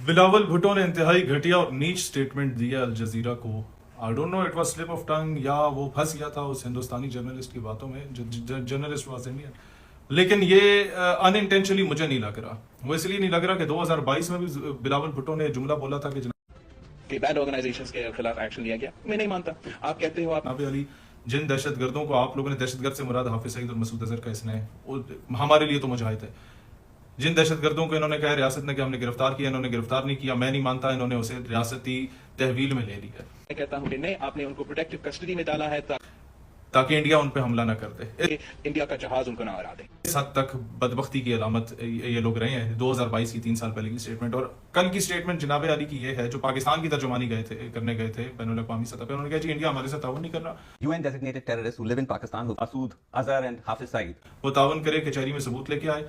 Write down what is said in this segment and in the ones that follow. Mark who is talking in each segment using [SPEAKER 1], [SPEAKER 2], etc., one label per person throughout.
[SPEAKER 1] بلاول بھٹو نے انتہائی گھٹیا اور نیچ سٹیٹمنٹ دیا الجزیرہ کو. I don't know it was slip of tongue یا وہ پھنس گیا تھا اس ہندوستانی جرنلسٹ کی باتوں میں. جرنلسٹ واز انڈین, لیکن یہ ان انٹینشنلی مجھے نہیں لگ رہا. وہ اس لیے نہیں لگ رہا کہ 2022 میں بھی بلاول بھٹو نے جملہ بولا تھا کہ
[SPEAKER 2] بیڈ آرگنائزیشنز کے خلاف ایکشن لیا گیا. میں نہیں مانتا. آپ کہتے ہو
[SPEAKER 1] جناب علی جن دہشت گردوں کو آپ لوگوں نے, دہشت گرد سے مراد حافظ سعید اور مسعود اظہر کا اس نے ہمارے لیے تو مجاہد ہے, جن دہشت گردوں کو انہوں نے کہا ریاست نے کہ ہم نے گرفتار کیا, انہوں نے گرفتار نہیں کیا. میں نہیں مانتا انہوں نے اسے ریاستی تحویل میں لے لیا.
[SPEAKER 2] میں کہتا ہوں کہ نہیں, آپ نے ان کو پروٹیکٹیو کسٹڈی میں ڈالا ہے
[SPEAKER 1] تاکہ انڈیا ان پہ حملہ نہ کر دے,
[SPEAKER 2] انڈیا کا جہاز ان کو نہ اڑا دے.
[SPEAKER 1] اس حد تک بدبختی کی علامت یہ لوگ رہے ہیں. 2022 کی 3 سال پہلے کی سٹیٹمنٹ اور کل کی سٹیٹمنٹ جناب علی کی یہ ہے جو پاکستان کی ترجمانی کرنے گئے تھے بین الاقوامی سطح پہ. انہوں نے کہا جی انڈیا ہمارے ساتھ تعاون نہیں کر رہا.
[SPEAKER 3] UN designated terrorists who live in Pakistan, Masood Azhar and Hafiz Saeed.
[SPEAKER 1] وہ تعاون کرے, کچہری میں ثبوت لے کے آئے.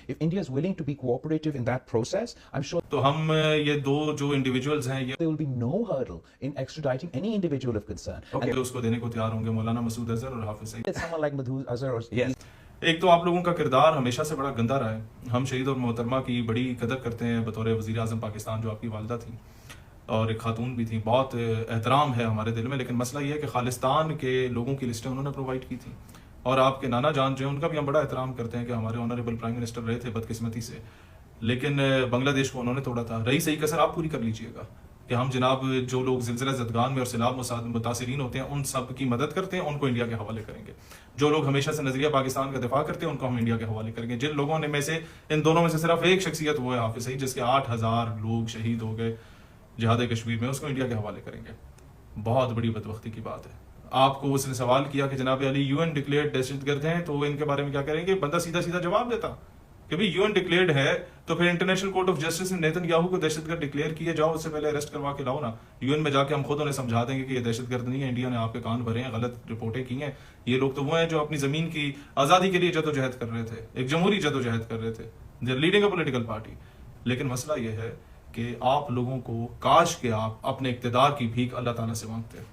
[SPEAKER 4] If India is willing to be cooperative in that process, I'm sure
[SPEAKER 1] تو ہم یہ دو جو انڈیویجولز ہیں یہ
[SPEAKER 4] there will be no hurdle in extraditing any individual of concern.
[SPEAKER 1] اس کو دینے کو تیار ہوں گے, مولانا مسعود اظہر اور Hafiz Saeed.
[SPEAKER 4] It's someone like Masood Azhar or
[SPEAKER 3] Yes.
[SPEAKER 1] ایک تو آپ لوگوں کا کردار ہمیشہ سے بڑا گندا رہا ہے. ہم شہید اور محترمہ کی بڑی قدر کرتے ہیں بطور وزیر اعظم پاکستان, جو آپ کی والدہ تھیں اور ایک خاتون بھی تھیں. بہت احترام ہے ہمارے دل میں, لیکن مسئلہ یہ ہے کہ خالصتان کے لوگوں کی لسٹیں انہوں نے پرووائڈ کی تھیں. اور آپ کے نانا جان جو ہیں ان کا بھی ہم بڑا احترام کرتے ہیں کہ ہمارے آنریبل پرائم منسٹر رہے تھے بدقسمتی سے, لیکن بنگلہ دیش کو انہوں نے توڑا تھا. رہی صحیح کسر آپ پوری کر لیجئے گا کہ ہم جناب جو لوگ زلزلہ زدگان میں اور سیلاب متاثرین ہوتے ہیں ان سب کی مدد کرتے ہیں, ان کو انڈیا کے حوالے کریں گے. جو لوگ ہمیشہ سے نظریہ پاکستان کا دفاع کرتے ہیں ان کو ہم انڈیا کے حوالے کریں گے. جن لوگوں نے میں سے ان دونوں میں سے صرف ایک شخصیت وہ ہے حافظ سعید, جس کے 8,000 لوگ شہید ہو گئے جہاد کشمیر میں, اس کو انڈیا کے حوالے کریں گے. بہت بڑی بدبختی کی بات ہے. آپ کو اس نے سوال کیا کہ جناب علی UN ڈکلیئرڈ دہشت گرد ہیں تو ان کے بارے میں کیا کریں گے, بندہ سیدھا سیدھا جواب دیتا کہ بھئی UN ڈکلیئرڈ ہے تو پھر انٹرنیشنل کورٹ آف جسٹس نے نیتن یاہو کو دہشت گرد ڈکلیئر کیے, جاؤ اس سے پہلے اریسٹ کروا کے لاؤ نا. UN میں جا کے ہم خود انہیں سمجھا دیں گے کہ یہ دہشت گرد نہیں ہے, انڈیا نے آپ کے کان بھرے ہیں, غلط رپورٹیں کی ہیں. یہ لوگ تو وہ ہیں جو اپنی زمین کی آزادی کے لیے جدوجہد کر رہے تھے, ایک جمہوری جدوجہد کر رہے تھے. They are leading a political party. لیکن مسئلہ یہ ہے کہ آپ لوگوں کو کاش کہ آپ اپنے اقتدار کی بھیک اللہ تعالیٰ سے مانگتے.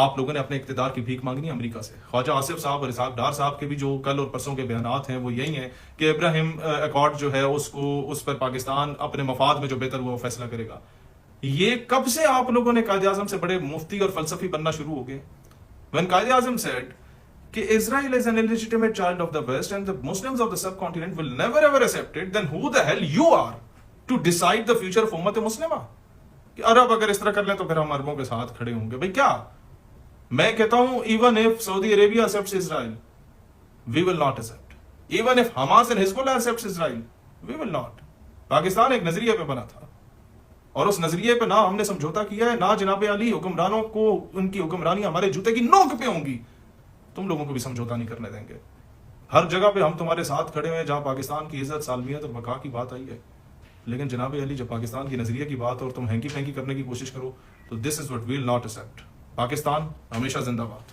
[SPEAKER 1] آپ لوگوں نے اپنے اقتدار کی بھیک مانگنی ہے امریکہ سے. خواجہ آصف صاحب اور اسحاق ڈار صاحب کے بھی جو کل اور پرسوں کے بیانات ہیں وہ یہی ہیں کہ ابراہیم ایکارڈ جو ہے اس پر پاکستان اپنے مفاد میں جو بہتر ہوا وہ فیصلہ کرے گا. یہ کب سے آپ لوگوں نے قائد اعظم سے بڑے مفتی اور فلسفی بننا شروع ہو گئے. when قائد اعظم said کہ Israel is an illegitimate child of the West and the Muslims of the subcontinent will never ever accept it, then who the hell you are to decide the future of امت مسلمہ. کہ عرب اگر اس طرح کر لیں تو پھر ہم عربوں کے ساتھ کھڑے ہوں گے. بھئی کیا میں کہتا ہوں, even if Saudi Arabia accepts Israel, we will not accept. Even if Hamas and Hezbollah accepts Israel, we will not. Pakistan ایک نظریے پہ بنا تھا اور اس نظریے پہ نہ ہم نے سمجھوتا کیا ہے, نہ جناب علی حکمرانوں کو ان کی حکمرانی ہمارے جوتے کی نوک پہ ہوں گی. تم لوگوں کو بھی سمجھوتا نہیں کرنے دیں گے. ہر جگہ پہ ہم تمہارے ساتھ کھڑے ہیں جہاں پاکستان کی عزت, سالمیت اور بقا کی بات آئی ہے. لیکن جناب علی جب پاکستان کی نظریے کی بات اور تم ہینکی پھینکی کرنے کی کوشش کرو تو this is what we will not accept. Pakistan ہمیشہ زندہ باد.